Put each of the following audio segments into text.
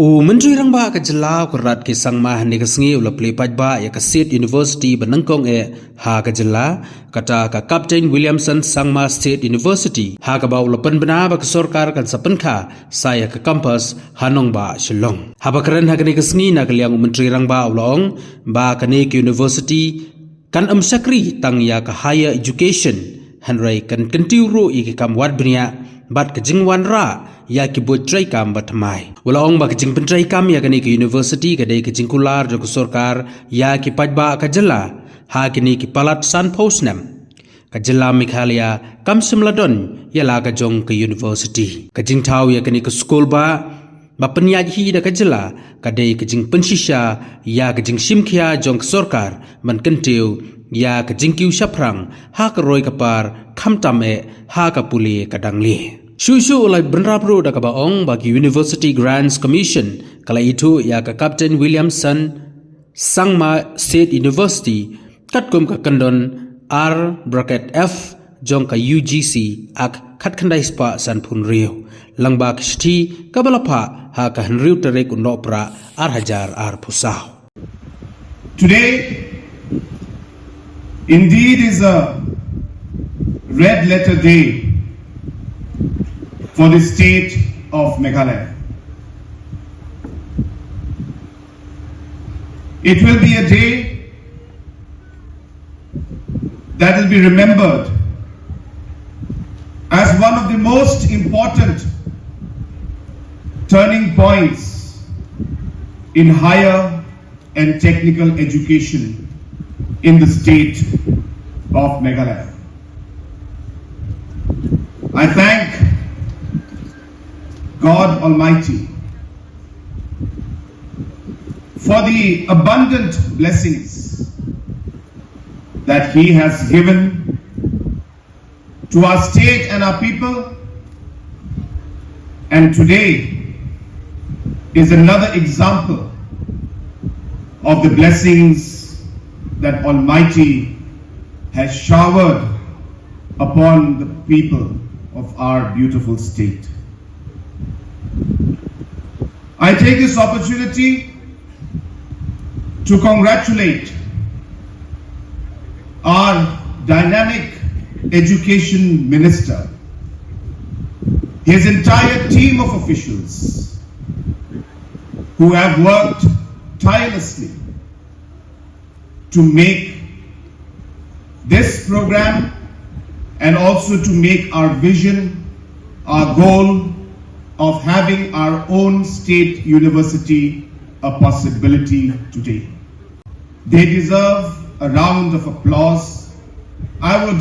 Menteri Rangba ke Jylla kurat ke sangmah ni kesengi ula Plie Pynbna ya ke State University nyngkong ha ke Jylla kata ka Captain Williamson sangmah State University ha ke ba ula Pynbna ba ke sorkar kan sa pynkha saya ke campus hanong ba Shillong ha ba keren ha ke ni kesengi na ke liang Menteri Rangba ulong ba ke ni ke university kan sakri tang ya ke higher education hanrai kan kentiu ro i ke kam wat bnia bat ke jingwan ra ya ki bo trai kam batmai wala ong ba ke jing pentrai kam ya kani ke university ke dei ke jing kular jo sorkar ya ki Pynbna ka Jylla ha kini ki palat san posnam ka Jylla Meghalaya kam simladon ya la ka jong ke university ka jing thau ya kani ke school ba penyaj hi da ka Jylla ka dei ke jing pensisha ya ke jing simkhia jong ke sorkar man kentiu ya ke jing kiu shaprang ha ka roi ka par khamtam ha ka puli ka dangli Shushu ulai benrapro da kabaong bagi University Grants Commission kala itu ya ka Captain Williamson sangma State University katkum ka kandon R(F) jong ka UGC ak khatkhandai spa san phun riu langba kishti kabalapa ha ka henriu terek unopra hajar pusau. Today indeed is a red letter day for the state of Meghalaya. It will be a day that will be remembered as one of the most important turning points in higher and technical education in the state of Meghalaya. I thank God Almighty for the abundant blessings that He has given to our state and our people, and today is another example of the blessings that Almighty has showered upon the people of our beautiful state. I take this opportunity to congratulate our dynamic education minister, his entire team of officials who have worked tirelessly to make this program and also to make our vision, our goal of having our own state university a possibility today. They deserve a round of applause. I would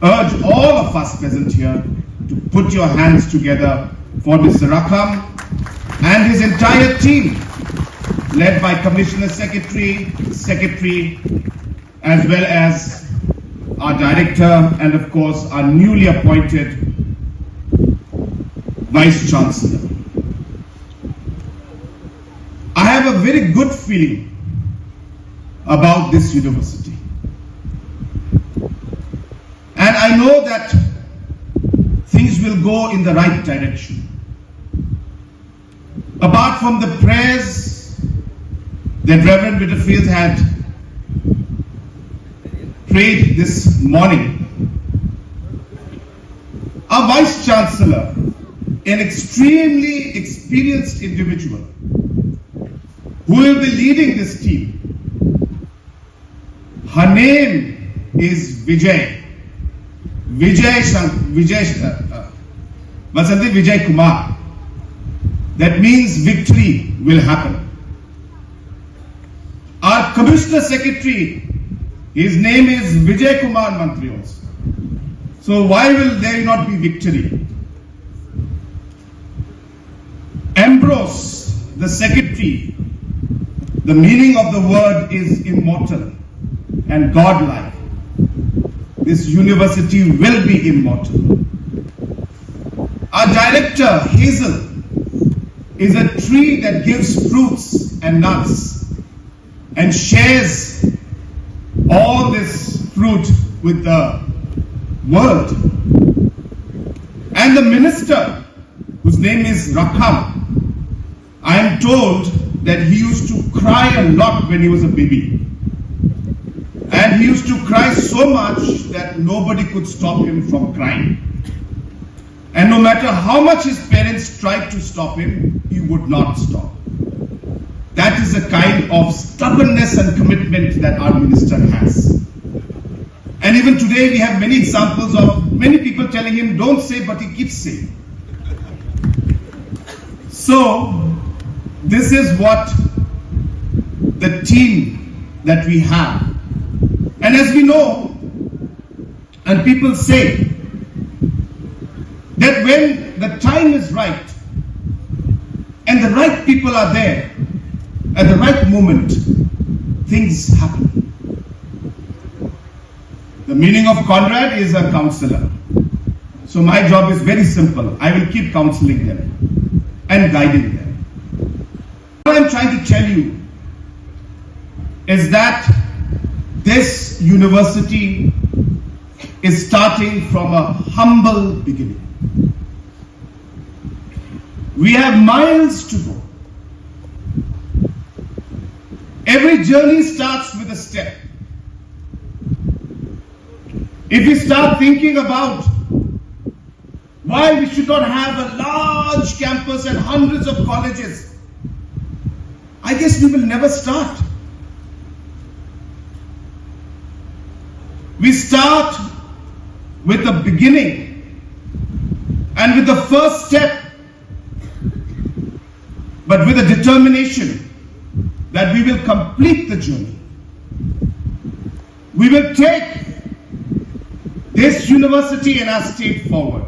urge all of us present here to put your hands together for Mr. Rakham and his entire team, led by Commissioner Secretary, as well as our Director and of course our newly appointed Vice Chancellor. I have a very good feeling about this university. And I know that things will go in the right direction. Apart from the prayers that Reverend Whitterfield had prayed this morning, our Vice Chancellor, an extremely experienced individual who will be leading this team. Her name is Vijay Kumar. That means victory will happen. Our Commissioner Secretary, his name is Vijay Kumar Mantri also. So why will there not be victory? Ambrose, the secretary, the meaning of the word is immortal and godlike. This university will be immortal. Our director, Hazel, is a tree that gives fruits and nuts and shares all this fruit with the world. And the minister, whose name is Rakham, I am told that he used to cry a lot when he was a baby. And he used to cry so much that nobody could stop him from crying. And no matter how much his parents tried to stop him, he would not stop. That is the kind of stubbornness and commitment that our minister has. And even today we have many examples of many people telling him, don't say, but he keeps saying. So, this is what the team that we have. And as we know, and people say, that when the time is right, and the right people are there, at the right moment, things happen. The meaning of Conrad is a counselor. So my job is very simple. I will keep counseling them and guiding them. What I'm trying to tell you is that this university is starting from a humble beginning. We have miles to go. Every journey starts with a step. If we start thinking about why we should not have a large campus and hundreds of colleges, I guess we will never start. We start with the beginning and with the first step, but with a determination that we will complete the journey. We will take this university and our state forward.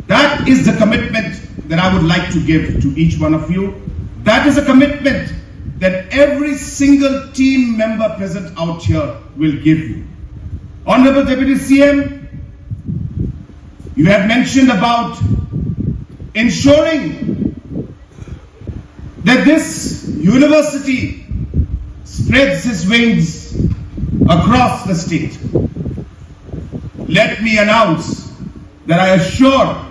That is the commitment that I would like to give to each one of you. That is a commitment that every single team member present out here will give you. Honorable Deputy CM, you have mentioned about ensuring that this university spreads its wings across the state. Let me announce that I assure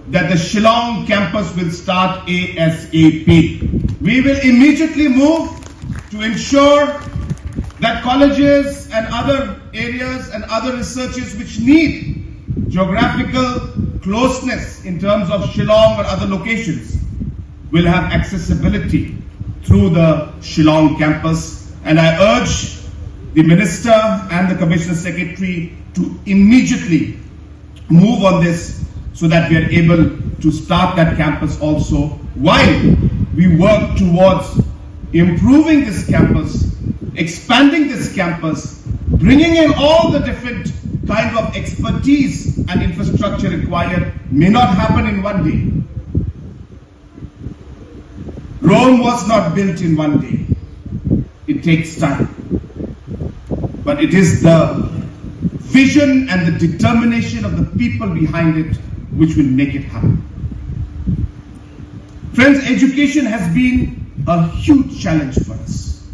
that the Shillong campus will start ASAP. We will immediately move to ensure that colleges and other areas and other researches which need geographical closeness in terms of Shillong or other locations will have accessibility through the Shillong campus. And I urge the Minister and the Commissioner Secretary to immediately move on this so that we are able to start that campus also while we work towards improving this campus, expanding this campus, bringing in all the different kind of expertise and infrastructure required. May not happen in one day. Rome was not built in one day. It takes time. But it is the vision and the determination of the people behind it which will make it happen. Friends, education has been a huge challenge for us.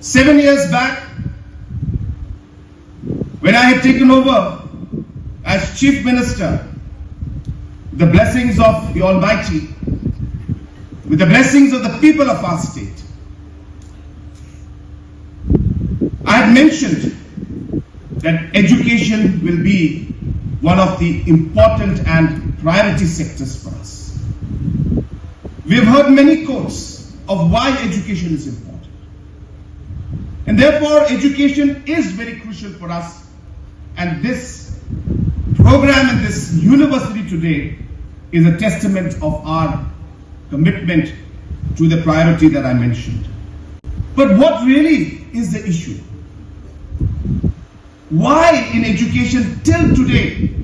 7 years back, when I had taken over as Chief Minister, the blessings of the Almighty, with the blessings of the people of our state, I had mentioned that education will be one of the important and priority sectors for us. We have heard many quotes of why education is important. And therefore, education is very crucial for us. And this program and this university today is a testament of our commitment to the priority that I mentioned. But what really is the issue? Why in education till today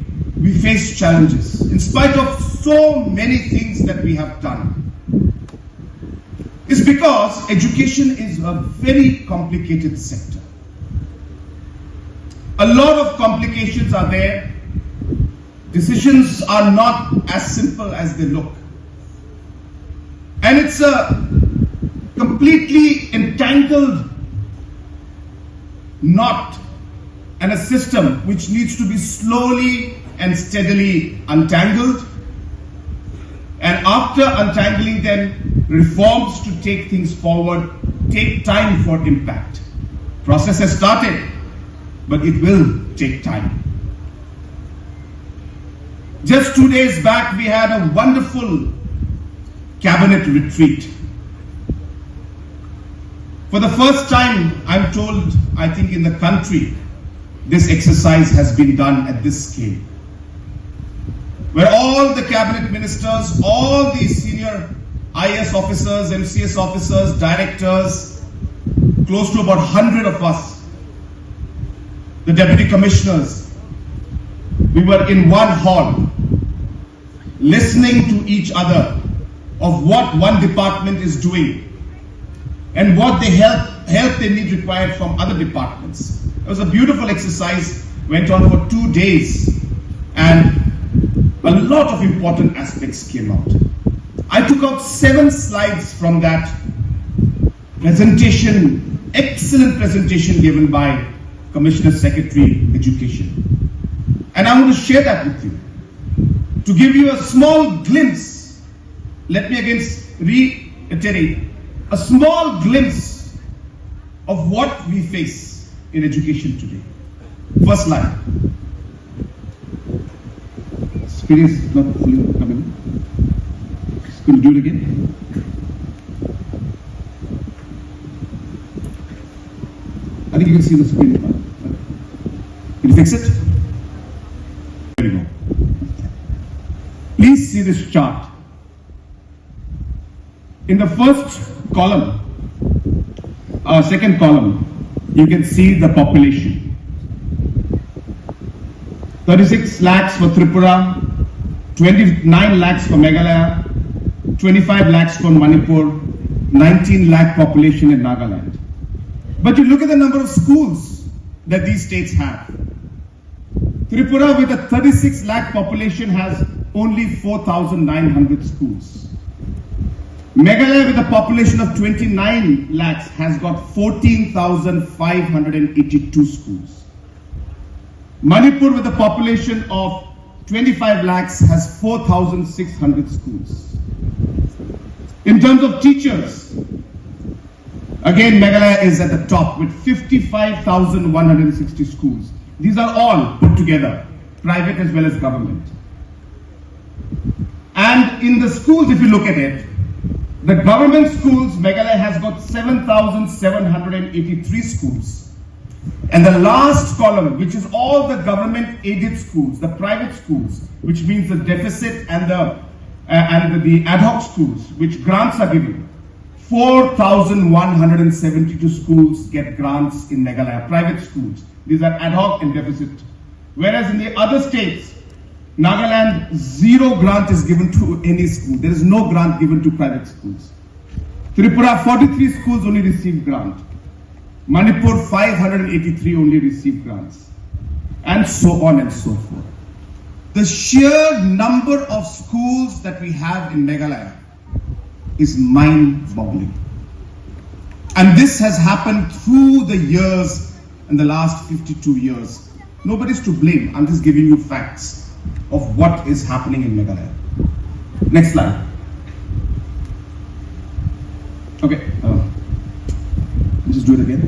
we face challenges in spite of so many things that we have done? It's because education is a very complicated sector. A lot of complications are there. Decisions are not as simple as they look. And it's a completely entangled knot and a system which needs to be slowly and steadily untangled. And after untangling them, reforms to take things forward take time for impact. Process has started, but it will take time. Just 2 days back, we had a wonderful cabinet retreat. For the first time, I'm told, I think in the country, this exercise has been done at this scale, where all the cabinet ministers, all the senior IS officers, MCS officers, directors, close to about 100 of us, the deputy commissioners, we were in one hall, listening to each other of what one department is doing and what the help they need required from other departments. It was a beautiful exercise, went on for 2 days, and a lot of important aspects came out. I took out 7 slides from that presentation, excellent presentation given by Commissioner Secretary Education. And I want to share that with you. To give you a small glimpse, let me again reiterate, a small glimpse of what we face in education today. First slide. Screen is not fully coming. Can you do it again? I think you can see the screen. Can you fix it? There we go. Please see this chart. In the first column, second column, you can see the population. 36 lakhs for Tripura, 29 lakhs for Meghalaya, 25 lakhs for Manipur, 19 lakh population in Nagaland. But you look at the number of schools that these states have. Tripura with a 36 lakh population has only 4,900 schools. Meghalaya with a population of 29 lakhs has got 14,582 schools. Manipur with a population of 25 lakhs has 4,600 schools. In terms of teachers, again Meghalaya is at the top with 55,160 schools. These are all put together, private as well as government. And in the schools, if you look at it, the government schools, Meghalaya has got 7,783 schools. And the last column, which is all the government aided schools, the private schools, which means the deficit and the ad hoc schools, which grants are given. 4,172 schools get grants in Meghalaya, private schools. These are ad hoc and deficit. Whereas in the other states, Nagaland, 0 grant is given to any school. There is no grant given to private schools. Tripura, 43 schools only receive grant. Manipur, 583 only receive grants. And so on and so forth. The sheer number of schools that we have in Meghalaya is mind-boggling. And this has happened through the years, in the last 52 years. Nobody's to blame. I'm just giving you facts of what is happening in Meghalaya. Next slide. Okay. Just do it again.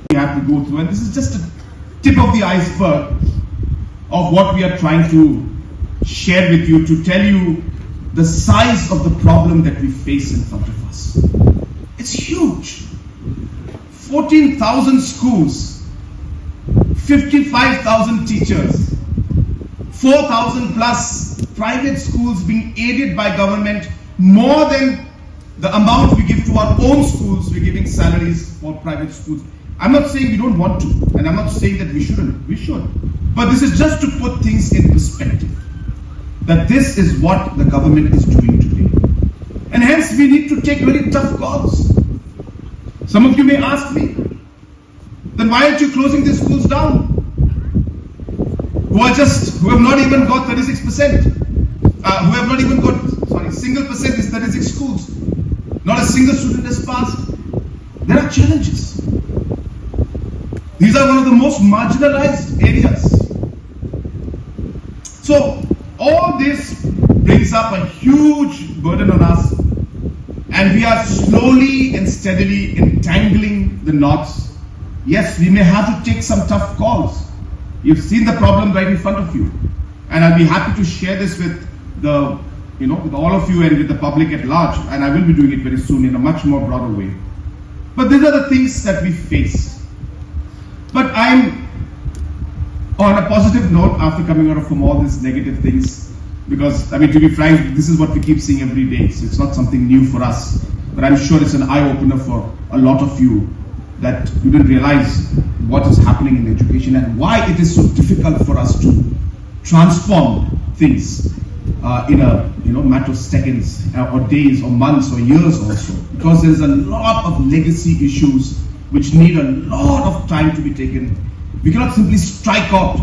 We have to go through, and this is just a tip of the iceberg of what we are trying to share with you, to tell you the size of the problem that we face in front of us. It's huge. 14,000 schools, 55,000 teachers, 4,000 plus private schools being aided by government, more than the amount we give to our own schools. We're giving salaries for private schools. I'm not saying we don't want to, and I'm not saying that we shouldn't. We should. But this is just to put things in perspective, that this is what the government is doing today. And hence we need to take very tough calls. Some of you may ask me, then why aren't you closing these schools down? Who have not even got 36%. Who have not even got, single percent is 36 schools. Not a single student has passed. There are challenges. These are one of the most marginalized areas. So all this brings up a huge burden on us, and we are slowly and steadily entangling the knots. Yes, we may have to take some tough calls. You've seen the problem right in front of you, and I'll be happy to share this with with all of you and with the public at large, and I will be doing it very soon in a much more broader way. But these are the things that we face. But I'm on a positive note after coming out from all these negative things, because, to be frank, this is what we keep seeing every day, so it's not something new for us. But I'm sure it's an eye-opener for a lot of you that you didn't realize what is happening in education and why it is so difficult for us to transform things in a matter of seconds or days or months or years also, because there's a lot of legacy issues which need a lot of time to be taken. We cannot simply strike out,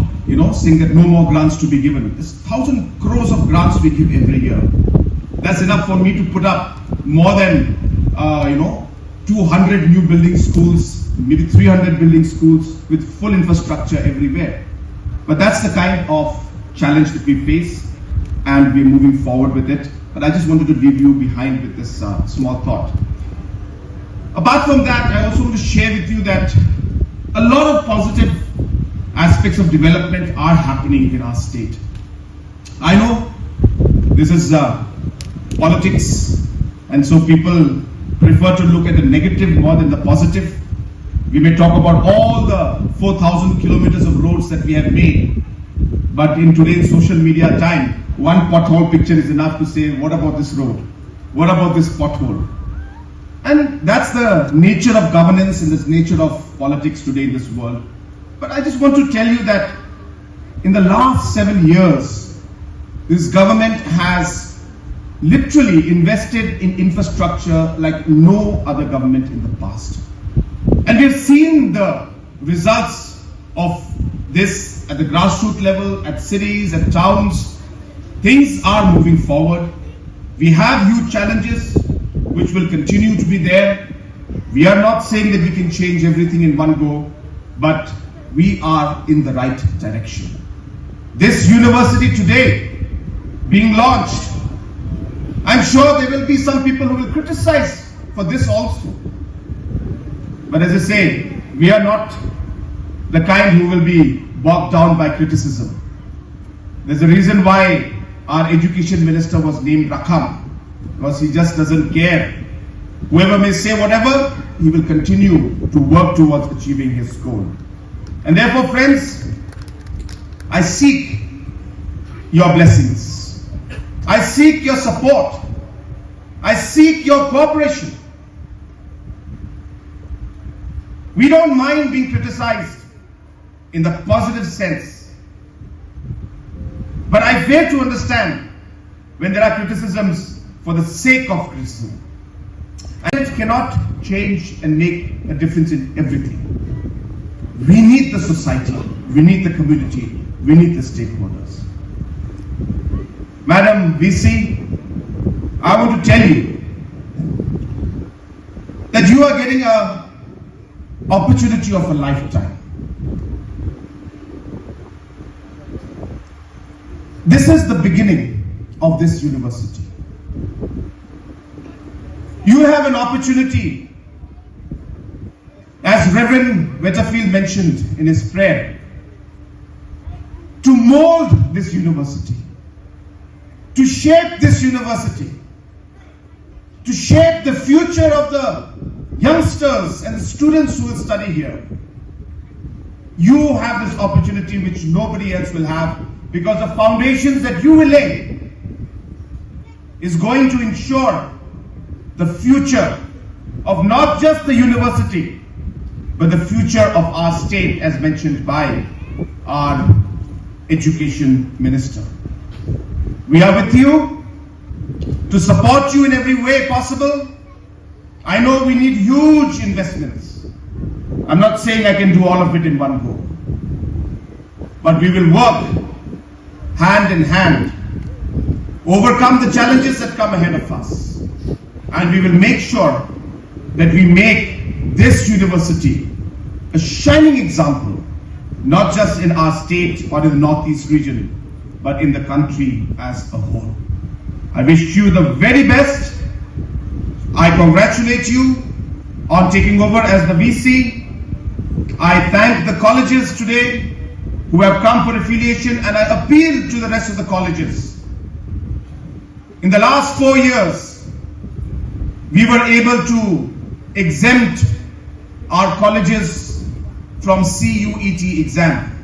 saying that no more grants to be given. There's 1,000 crores of grants we give every year. That's enough for me to put up more than 200 new building schools, maybe 300 building schools with full infrastructure everywhere. But that's the kind of challenge that we face, and we're moving forward with it. But I just wanted to leave you behind with this small thought. Apart from that, I also want to share with you that a lot of positive aspects of development are happening in our state. I know this is politics, and so people prefer to look at the negative more than the positive. We may talk about all the 4,000 kilometers of roads that we have made, but in today's social media time, one pothole picture is enough to say, what about this road? What about this pothole? And that's the nature of governance and the nature of politics today in this world. But I just want to tell you that in the last 7 years, this government has literally invested in infrastructure like no other government in the past. And we've seen the results of this at the grassroots level, at cities, at towns. Things are moving forward. We have huge challenges which will continue to be there. We are not saying that we can change everything in one go, but we are in the right direction. This university today being launched, I'm sure there will be some people who will criticize for this also. But as I say, we are not the kind who will be bogged down by criticism. There's a reason why our education minister was named Rakham, because he just doesn't care. Whoever may say whatever, he will continue to work towards achieving his goal. And therefore, friends, I seek your blessings. I seek your support. I seek your cooperation. We don't mind being criticized in the positive sense. But I fail to understand when there are criticisms for the sake of criticism. And it cannot change and make a difference in everything. We need the society, we need the community, we need the stakeholders. Madam VC, I want to tell you that you are getting an opportunity of a lifetime. This is the beginning of this university. You have an opportunity, as Reverend Weatherfield mentioned in his prayer, to mold this university, to shape this university, to shape the future of the youngsters and the students who will study here. You have this opportunity which nobody else will have, because the foundations that you will lay is going to ensure the future of not just the university, but the future of our state, as mentioned by our education minister. We are with you to support you in every way possible. I know we need huge investments. I'm not saying I can do all of it in one go, but we will work hand in hand, overcome the challenges that come ahead of us, and we will make sure that we make this university a shining example, not just in our state or in the Northeast region, but in the country as a whole. I wish you the very best. I congratulate you on taking over as the VC. I thank the colleges today who have come for affiliation, and I appeal to the rest of the colleges. In the last 4 years, we were able to exempt our colleges from CUET exam.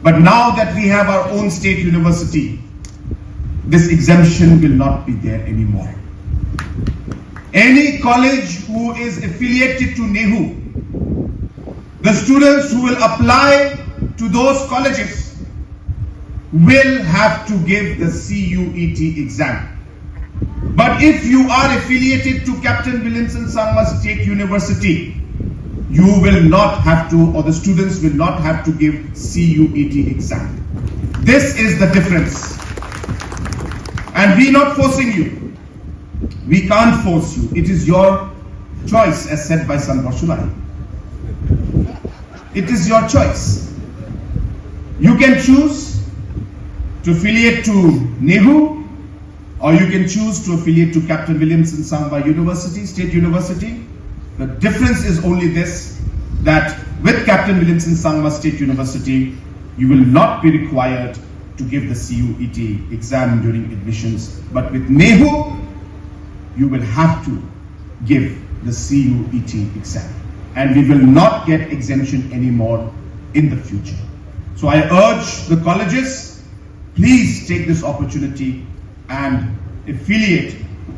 But now that we have our own state university, this exemption will not be there anymore. Any college who is affiliated to NEHU, the students who will apply to those colleges will have to give the CUET exam. But if you are affiliated to Captain Williamson Sangma State University, you will not have to, or the students will not have to give CUET exam. This is the difference. And we are not forcing you. We can't force you. It is your choice, as said by Sanbor Shulai. It is your choice. You can choose to affiliate to NEHU, or you can choose to affiliate to Captain Williamson Sangma University, State University. The difference is only this, that with Captain Williamson Sangma State University, you will not be required to give the CUET exam during admissions. But with NEHU, you will have to give the CUET exam. And we will not get exemption anymore in the future. So I urge the colleges, please take this opportunity and affiliate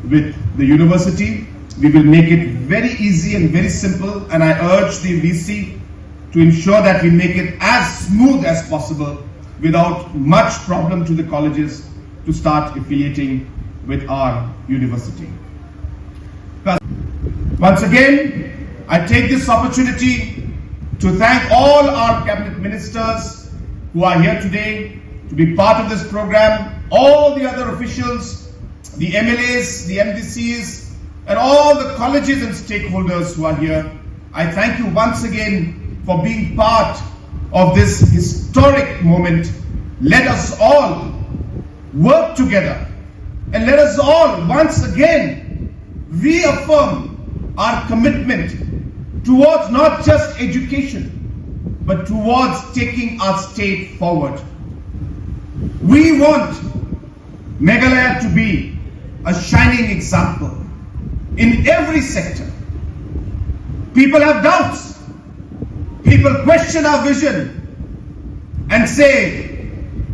with the university. We will make it very easy and very simple, and I urge the VC to ensure that we make it as smooth as possible without much problem to the colleges to start affiliating with our university. Once again, I take this opportunity to thank all our cabinet ministers who are here today to be part of this program, all the other officials, the MLAs, the MDCs, and all the colleges and stakeholders who are here. I thank you once again for being part of this historic moment. Let us all work together, and let us all once again reaffirm our commitment towards not just education, but towards taking our state forward. We want Meghalaya to be a shining example in every sector. People have doubts. People question our vision and say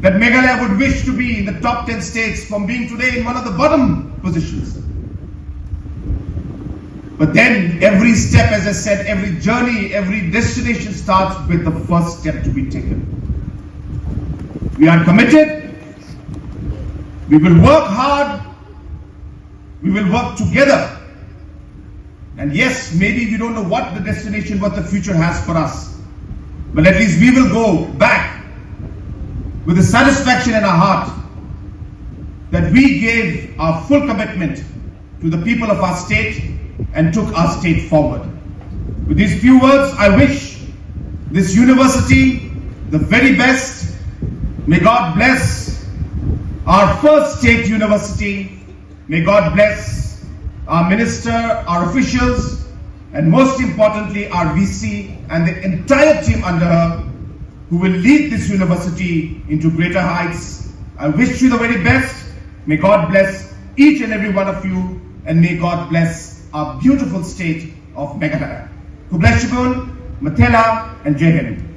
that Meghalaya would wish to be in the top 10 states from being today in one of the bottom positions. But then every step, as I said, every journey, every destination starts with the first step to be taken. We are committed. We will work hard. We will work together. And yes, maybe we don't know what the destination, what the future has for us. But at least we will go back with the satisfaction in our heart that we gave our full commitment to the people of our state and took our state forward. With these few words, I wish this university the very best. May God bless our first state university. May God bless our minister, our officials, and most importantly, our VC and the entire team under her who will lead this university into greater heights. I wish you the very best. May God bless each and every one of you, and may God bless our beautiful state of Meghalaya. Kubleshibun, Matela, and Jai Hind.